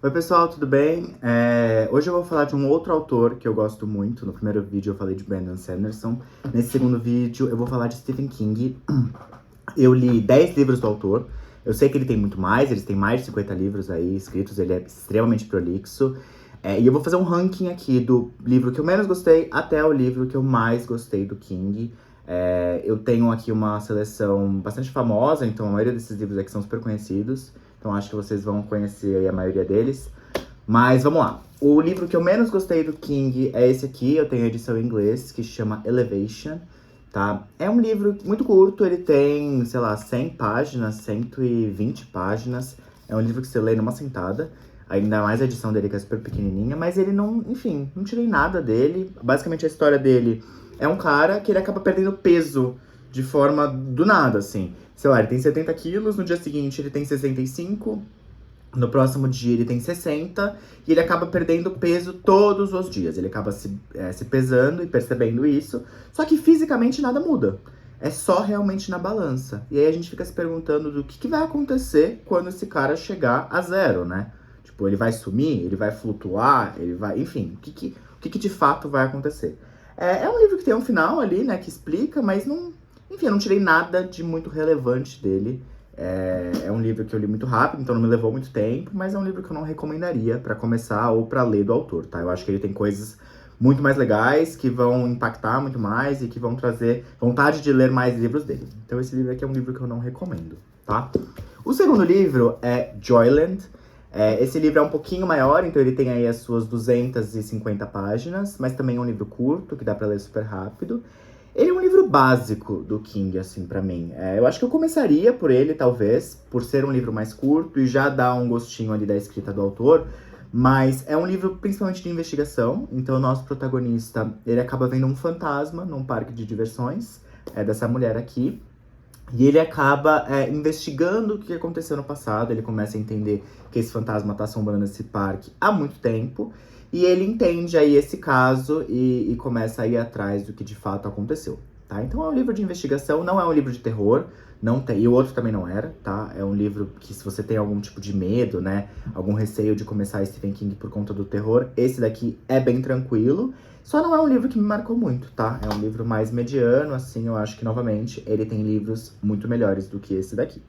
Oi pessoal, tudo bem? Hoje eu vou falar de um outro autor que eu gosto muito. No primeiro vídeo eu falei de Brandon Sanderson. Nesse segundo vídeo eu vou falar de Stephen King. Eu li 10 livros do autor. Eu sei que ele tem muito mais, ele tem mais de 50 livros aí escritos, ele é extremamente prolixo. E eu vou fazer um ranking aqui do livro que eu menos gostei até o livro que eu mais gostei do King. Eu tenho aqui uma seleção bastante famosa, então a maioria desses livros aqui são super conhecidos. Então acho que vocês vão conhecer aí a maioria deles. Mas vamos lá. O livro que eu menos gostei do King é esse aqui. Eu tenho a edição em inglês, que chama Elevation, tá? É um livro muito curto, ele tem, sei lá, 100 páginas, 120 páginas. É um livro que você lê numa sentada. Ainda mais a edição dele, que é super pequenininha. Mas ele não, enfim, não tirei nada dele. Basicamente a história dele é um cara que ele acaba perdendo peso de forma do nada, assim. Sei lá, ele tem 70 quilos, no dia seguinte ele tem 65, no próximo dia ele tem 60, e ele acaba perdendo peso todos os dias. Ele acaba se pesando e percebendo isso, só que fisicamente nada muda. É só realmente na balança. E aí a gente fica se perguntando do que vai acontecer quando esse cara chegar a zero, né? Tipo, ele vai sumir, ele vai flutuar, ele vai... Enfim, o que de fato vai acontecer? É um livro que tem um final ali, né, que explica, mas não... Enfim, eu não tirei nada de muito relevante dele. É um livro que eu li muito rápido, então não me levou muito tempo, mas é um livro que eu não recomendaria pra começar ou pra ler do autor, tá? Eu acho que ele tem coisas muito mais legais, que vão impactar muito mais e que vão trazer vontade de ler mais livros dele. Então esse livro aqui é um livro que eu não recomendo, tá? O segundo livro é Joyland. Esse livro é um pouquinho maior, então ele tem aí as suas 250 páginas, mas também é um livro curto, que dá pra ler super rápido. Ele é um livro básico do King, assim, pra mim. Eu acho que eu começaria por ele, talvez, por ser um livro mais curto e já dar um gostinho ali da escrita do autor. Mas é um livro principalmente de investigação. Então o nosso protagonista, ele acaba vendo um fantasma num parque de diversões, dessa mulher aqui. E ele acaba investigando o que aconteceu no passado. Ele começa a entender que esse fantasma tá assombrando esse parque há muito tempo. E ele entende aí esse caso e começa a ir atrás do que de fato aconteceu, tá? Então é um livro de investigação, não é um livro de terror, não tem, e o outro também não era, tá? É um livro que, se você tem algum tipo de medo, né, algum receio de começar Stephen King por conta do terror, esse daqui é bem tranquilo. Só não é um livro que me marcou muito, tá? É um livro mais mediano, assim, eu acho que, novamente, ele tem livros muito melhores do que esse daqui.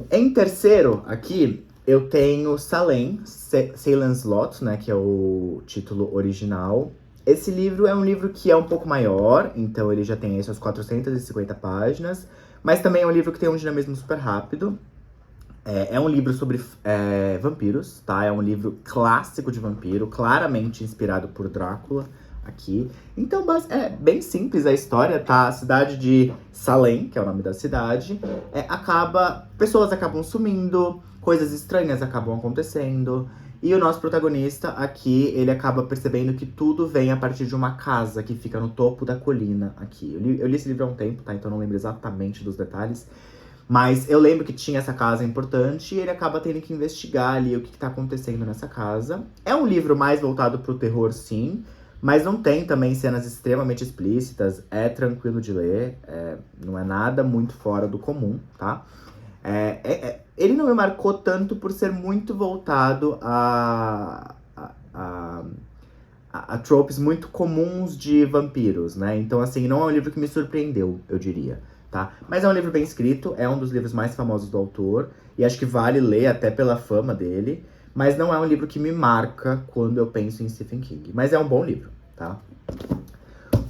Em terceiro, aqui, eu tenho Salem, Salem's Lot, né, que é o título original. Esse livro é um livro que é um pouco maior, então ele já tem aí suas 450 páginas, mas também é um livro que tem um dinamismo super rápido. É um livro sobre vampiros, tá? É um livro clássico de vampiro, claramente inspirado por Drácula aqui. Então, é bem simples a história, tá? A cidade de Salem, que é o nome da cidade, pessoas acabam sumindo, coisas estranhas acabam acontecendo. E o nosso protagonista aqui, ele acaba percebendo que tudo vem a partir de uma casa que fica no topo da colina aqui. Eu li esse livro há um tempo, tá? Então não lembro exatamente dos detalhes. Mas eu lembro que tinha essa casa importante e ele acaba tendo que investigar ali o que tá acontecendo nessa casa. É um livro mais voltado pro terror, sim, mas não tem também cenas extremamente explícitas, é tranquilo de ler, não é nada muito fora do comum, tá? Ele não me marcou tanto por ser muito voltado a tropes muito comuns de vampiros, né? Então, assim, não é um livro que me surpreendeu, eu diria, tá? Mas é um livro bem escrito, é um dos livros mais famosos do autor, e acho que vale ler até pela fama dele, mas não é um livro que me marca quando eu penso em Stephen King. Mas é um bom livro, tá?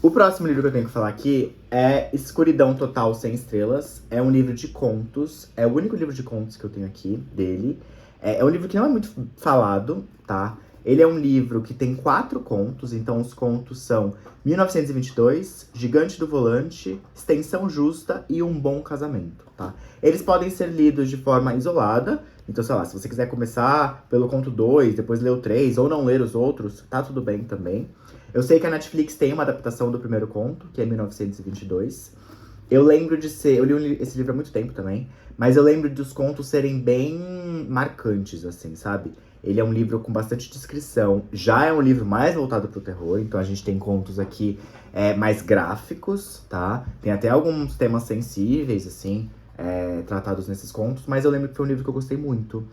O próximo livro que eu tenho que falar aqui é Escuridão Total Sem Estrelas. É um livro de contos, é o único livro de contos que eu tenho aqui dele. É um livro que não é muito falado, tá? Ele é um livro que tem 4 contos, então os contos são 1922, Gigante do Volante, Extensão Justa e Um Bom Casamento, tá? Eles podem ser lidos de forma isolada, então, sei lá, se você quiser começar pelo conto 2, depois ler o 3, ou não ler os outros, tá tudo bem também. Eu sei que a Netflix tem uma adaptação do primeiro conto, que é 1922. Eu lembro de ser... Eu li esse livro há muito tempo também, mas eu lembro dos contos serem bem marcantes, assim, sabe? Ele é um livro com bastante descrição. Já é um livro mais voltado pro terror, então a gente tem contos aqui mais gráficos, tá? Tem até alguns temas sensíveis, assim, tratados nesses contos, mas eu lembro que foi um livro que eu gostei muito.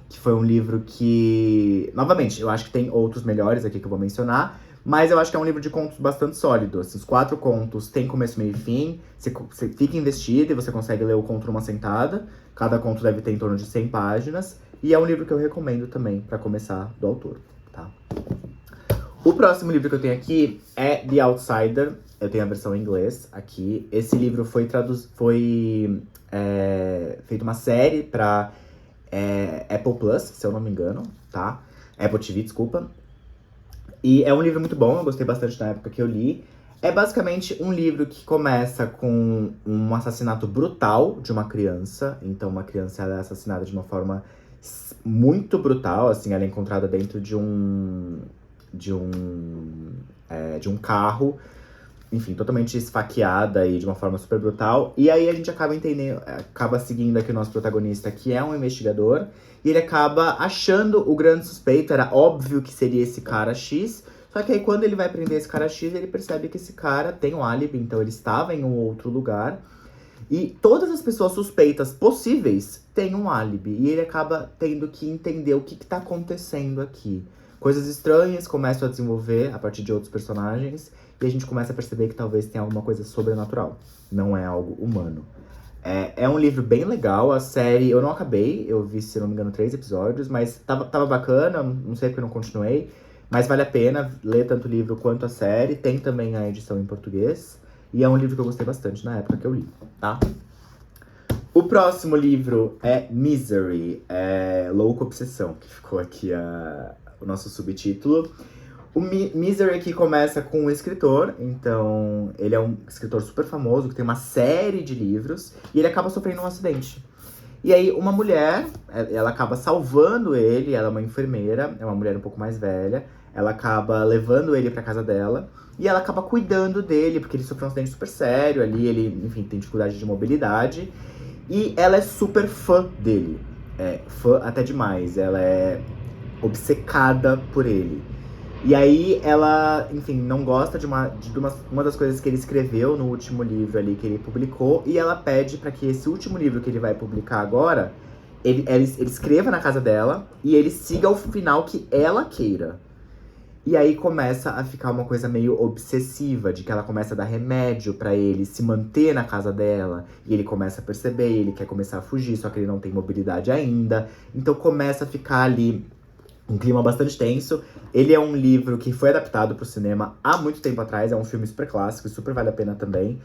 Que foi um livro que, novamente, eu acho que tem outros melhores aqui que eu vou mencionar, mas eu acho que é um livro de contos bastante sólido. Assim, os 4 contos têm começo, meio e fim, você fica investido e você consegue ler o conto numa sentada. Cada conto deve ter em torno de 100 páginas, e é um livro que eu recomendo também para começar do autor, tá? O próximo livro que eu tenho aqui é The Outsider. Eu tenho a versão em inglês aqui. Esse livro foi feito uma série pra Apple Plus, se eu não me engano, tá? Apple TV, desculpa. E é um livro muito bom, eu gostei bastante na época que eu li. É basicamente um livro que começa com um assassinato brutal de uma criança. Então, uma criança ela é assassinada de uma forma muito brutal, assim, ela é encontrada dentro de um carro, enfim, totalmente esfaqueada e de uma forma super brutal. E aí a gente acaba seguindo aqui o nosso protagonista, que é um investigador, e ele acaba achando o grande suspeito. Era óbvio que seria esse cara X, só que aí quando ele vai prender esse cara X, ele percebe que esse cara tem um álibi, então ele estava em um outro lugar. E todas as pessoas suspeitas possíveis têm um álibi, e ele acaba tendo que entender o que tá acontecendo aqui. Coisas estranhas começam a desenvolver a partir de outros personagens, e a gente começa a perceber que talvez tenha alguma coisa sobrenatural, não é algo humano. É um livro bem legal, a série eu não acabei, eu vi, se não me engano, 3 episódios, mas tava bacana, não sei porque eu não continuei, mas vale a pena ler tanto o livro quanto a série. Tem também a edição em português, e é um livro que eu gostei bastante na época que eu li, tá? O próximo livro é Misery, Louca Obsessão, que ficou aqui o nosso subtítulo. O Misery aqui começa com um escritor, então ele é um escritor super famoso, que tem uma série de livros, e ele acaba sofrendo um acidente. E aí uma mulher, ela acaba salvando ele, ela é uma enfermeira, é uma mulher um pouco mais velha, ela acaba levando ele pra casa dela, e ela acaba cuidando dele, porque ele sofreu um acidente super sério ali, ele, enfim, tem dificuldade de mobilidade, e ela é super fã dele, fã até demais, ela é obcecada por ele. E aí ela, enfim, não gosta de uma das coisas que ele escreveu no último livro ali que ele publicou, e ela pede para que esse último livro que ele vai publicar agora, ele escreva na casa dela e ele siga o final que ela queira. E aí começa a ficar uma coisa meio obsessiva, de que ela começa a dar remédio pra ele se manter na casa dela, e ele começa a perceber, ele quer começar a fugir, só que ele não tem mobilidade ainda. Então começa a ficar ali um clima bastante tenso. Ele é um livro que foi adaptado pro cinema há muito tempo atrás, é um filme super clássico e super vale a pena também.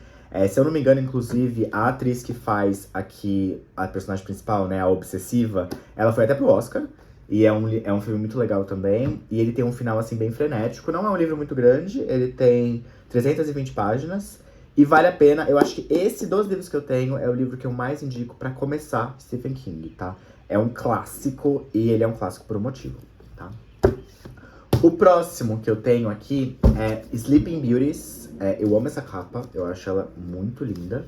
Se eu não me engano, inclusive, a atriz que faz aqui a personagem principal, né, a obsessiva, ela foi até pro Oscar. E é um filme muito legal também. E ele tem um final, assim, bem frenético. Não é um livro muito grande, ele tem 320 páginas. E vale a pena. Eu acho que esse dos livros que eu tenho é o livro que eu mais indico pra começar Stephen King, tá? É um clássico, e ele é um clássico por um motivo, tá? O próximo que eu tenho aqui é Sleeping Beauties. Eu amo essa capa, eu acho ela muito linda.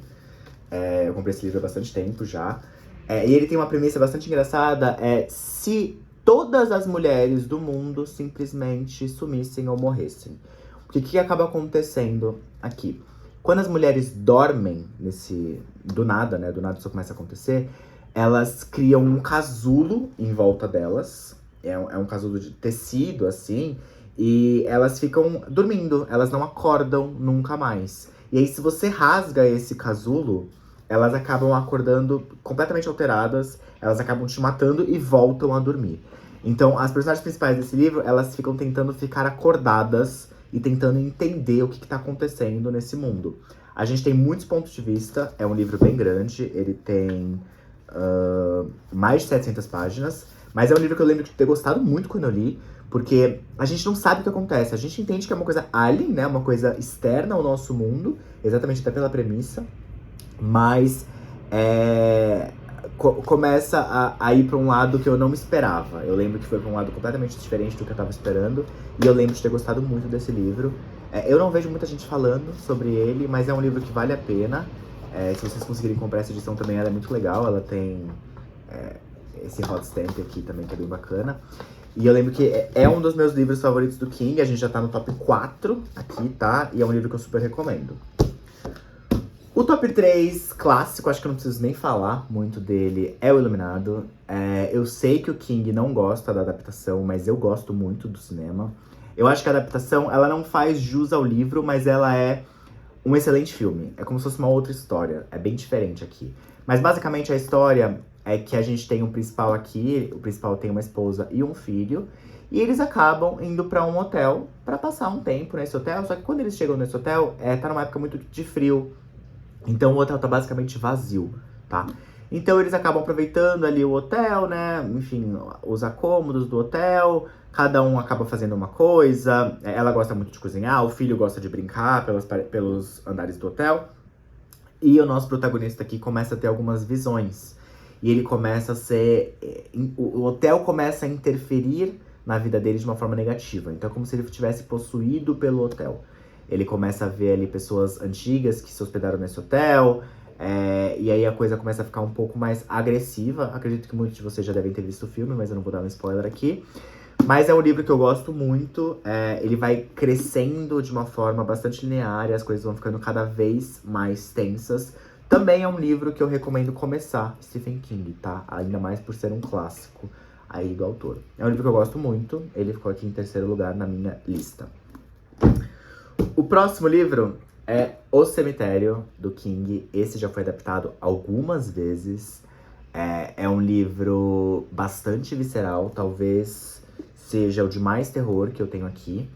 Eu comprei esse livro há bastante tempo já. E ele tem uma premissa bastante engraçada, se todas as mulheres do mundo simplesmente sumissem ou morressem. O que acaba acontecendo aqui? Quando as mulheres dormem do nada, né? Do nada isso começa a acontecer, elas criam um casulo em volta delas. É um casulo de tecido, assim. E elas ficam dormindo, elas não acordam nunca mais. E aí, se você rasga esse casulo, elas acabam acordando completamente alteradas, elas acabam te matando e voltam a dormir. Então, as personagens principais desse livro, elas ficam tentando ficar acordadas e tentando entender o que tá acontecendo nesse mundo. A gente tem muitos pontos de vista, é um livro bem grande, ele tem mais de 700 páginas, mas é um livro que eu lembro de ter gostado muito quando eu li, porque a gente não sabe o que acontece, a gente entende que é uma coisa alien, né, uma coisa externa ao nosso mundo, exatamente até pela premissa, mas começa a ir pra um lado que eu não esperava. Eu lembro que foi pra um lado completamente diferente do que eu tava esperando, e eu lembro de ter gostado muito desse livro. Eu não vejo muita gente falando sobre ele, mas é um livro que vale a pena. Se vocês conseguirem comprar essa edição também, ela é muito legal, ela tem esse hot stamp aqui também, que é bem bacana. E eu lembro que é um dos meus livros favoritos do King, a gente já tá no top 4 aqui, tá? E é um livro que eu super recomendo. O top 3 clássico, acho que eu não preciso nem falar muito dele, é O Iluminado. Eu sei que o King não gosta da adaptação, mas eu gosto muito do cinema. Eu acho que a adaptação, ela não faz jus ao livro, mas ela é um excelente filme. É como se fosse uma outra história, é bem diferente aqui. Mas basicamente a história é que a gente tem um principal aqui, o principal tem uma esposa e um filho, e eles acabam indo pra um hotel pra passar um tempo nesse hotel, só que quando eles chegam nesse hotel, tá numa época muito de frio. Então o hotel tá basicamente vazio, tá? Então eles acabam aproveitando ali o hotel, né? Enfim, os acômodos do hotel. Cada um acaba fazendo uma coisa. Ela gosta muito de cozinhar, o filho gosta de brincar pelos andares do hotel. E o nosso protagonista aqui começa a ter algumas visões. E ele começa a ser... O hotel começa a interferir na vida dele de uma forma negativa. Então é como se ele tivesse possuído pelo hotel. Ele começa a ver ali pessoas antigas que se hospedaram nesse hotel. E aí a coisa começa a ficar um pouco mais agressiva. Acredito que muitos de vocês já devem ter visto o filme, mas eu não vou dar um spoiler aqui. Mas é um livro que eu gosto muito. Ele vai crescendo de uma forma bastante linear e as coisas vão ficando cada vez mais tensas. Também é um livro que eu recomendo começar, Stephen King, tá? Ainda mais por ser um clássico aí do autor. É um livro que eu gosto muito. Ele ficou aqui em terceiro lugar na minha lista. O próximo livro é O Cemitério, do King. Esse já foi adaptado algumas vezes. É um livro bastante visceral, talvez seja o de mais terror que eu tenho aqui.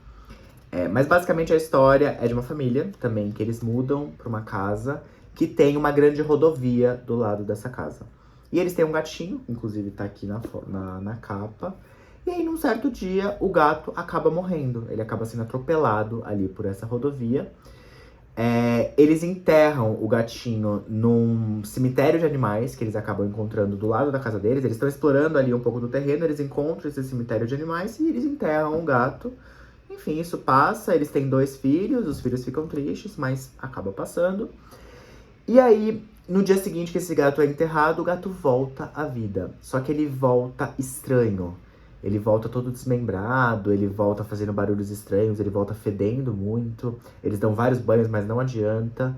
Mas basicamente a história é de uma família também, que eles mudam para uma casa que tem uma grande rodovia do lado dessa casa. E eles têm um gatinho, inclusive tá aqui na capa. E aí, num certo dia, o gato acaba morrendo. Ele acaba sendo atropelado ali por essa rodovia. Eles enterram o gatinho num cemitério de animais, que eles acabam encontrando do lado da casa deles. Eles estão explorando ali um pouco do terreno, eles encontram esse cemitério de animais e eles enterram o gato. Enfim, isso passa, eles têm 2 filhos, os filhos ficam tristes, mas acaba passando. E aí, no dia seguinte que esse gato é enterrado, o gato volta à vida. Só que ele volta estranho. Ele volta todo desmembrado, ele volta fazendo barulhos estranhos, ele volta fedendo muito. Eles dão vários banhos, mas não adianta.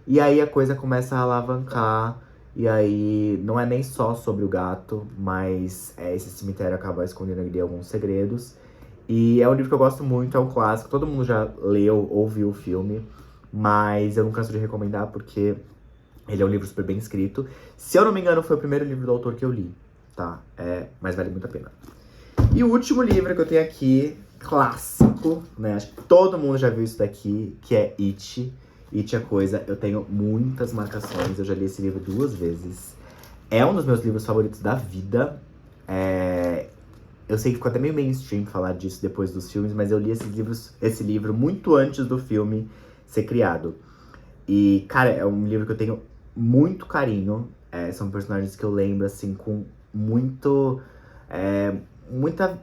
E aí a coisa começa a alavancar. E aí não é nem só sobre o gato, mas esse cemitério acaba escondendo ali alguns segredos. E é um livro que eu gosto muito, é um clássico. Todo mundo já leu ou viu o filme, mas eu não canso de recomendar porque ele é um livro super bem escrito. Se eu não me engano, foi o primeiro livro do autor que eu li, tá? Mas vale muito a pena. E o último livro que eu tenho aqui, clássico, né? Acho que todo mundo já viu isso daqui, que é It. It é coisa, eu tenho muitas marcações, eu já li esse livro 2 vezes. É um dos meus livros favoritos da vida. Eu sei que ficou até meio mainstream falar disso depois dos filmes, mas eu li esse livro muito antes do filme ser criado. E, cara, é um livro que eu tenho muito carinho. São personagens que eu lembro, assim, com muita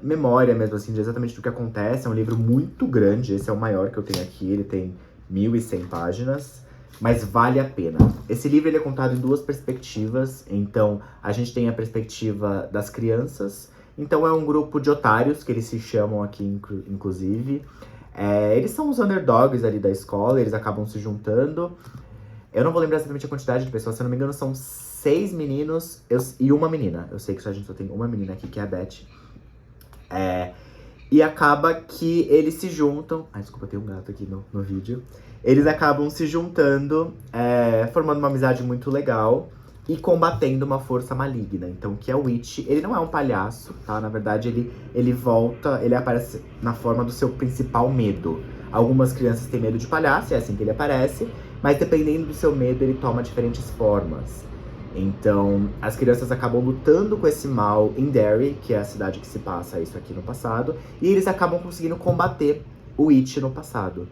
memória mesmo, assim, de exatamente do que acontece. É um livro muito grande, esse é o maior que eu tenho aqui, ele tem 1.100 páginas, mas vale a pena. Esse livro ele é contado em 2 perspectivas, então a gente tem a perspectiva das crianças, então é um grupo de otários, que eles se chamam aqui, inclusive. Eles são os underdogs ali da escola, eles acabam se juntando. Eu não vou lembrar exatamente a quantidade de pessoas, se eu não me engano são 6 meninos e uma menina. Eu sei que a gente só tem uma menina aqui, que é a Beth. E acaba que eles se juntam... Ai, desculpa, tem um gato aqui no vídeo. Eles acabam se juntando, formando uma amizade muito legal e combatendo uma força maligna. Então, que é o Witch. Ele não é um palhaço, tá? Na verdade, ele aparece na forma do seu principal medo. Algumas crianças têm medo de palhaço, é assim que ele aparece. Mas dependendo do seu medo, ele toma diferentes formas. Então, as crianças acabam lutando com esse mal em Derry, que é a cidade que se passa isso aqui no passado. E eles acabam conseguindo combater o Witch no passado.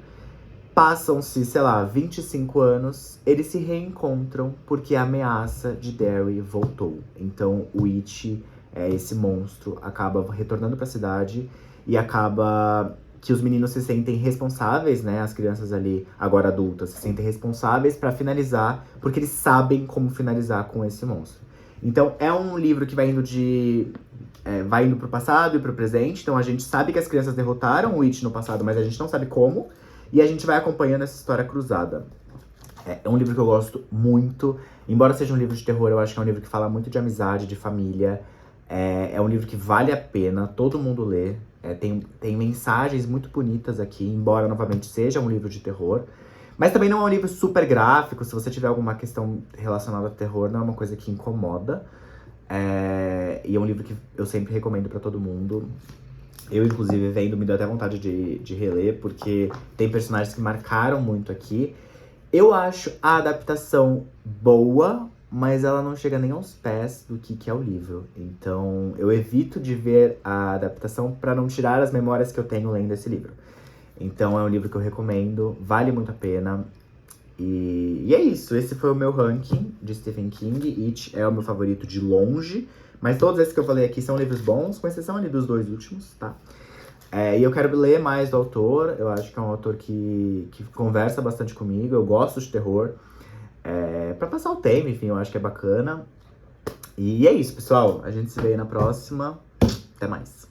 Passam-se, sei lá, 25 anos, eles se reencontram porque a ameaça de Derry voltou. Então, o Witch, esse monstro, acaba retornando para a cidade e acaba que os meninos se sentem responsáveis, né? As crianças ali, agora adultas, se sentem responsáveis para finalizar, porque eles sabem como finalizar com esse monstro. Então, é um livro que vai indo pro passado e pro presente. Então, a gente sabe que as crianças derrotaram o Witch no passado, mas a gente não sabe como. E a gente vai acompanhando essa história cruzada. É um livro que eu gosto muito. Embora seja um livro de terror, eu acho que é um livro que fala muito de amizade, de família. É um livro que vale a pena todo mundo ler. Tem mensagens muito bonitas aqui, embora, novamente, seja um livro de terror. Mas também não é um livro super gráfico. Se você tiver alguma questão relacionada a terror, não é uma coisa que incomoda. E é um livro que eu sempre recomendo pra todo mundo. Eu, inclusive, vendo, me deu até vontade de reler, porque tem personagens que marcaram muito aqui. Eu acho a adaptação boa, mas ela não chega nem aos pés do que é o livro. Então, eu evito de ver a adaptação pra não tirar as memórias que eu tenho lendo esse livro. Então, é um livro que eu recomendo, vale muito a pena. E é isso, esse foi o meu ranking de Stephen King. It é o meu favorito de longe. Mas todos esses que eu falei aqui são livros bons, com exceção ali dos 2 últimos, tá? E eu quero ler mais do autor. Eu acho que é um autor que conversa bastante comigo. Eu gosto de terror. Pra passar o tempo, enfim, eu acho que é bacana. E é isso, pessoal. A gente se vê aí na próxima. Até mais.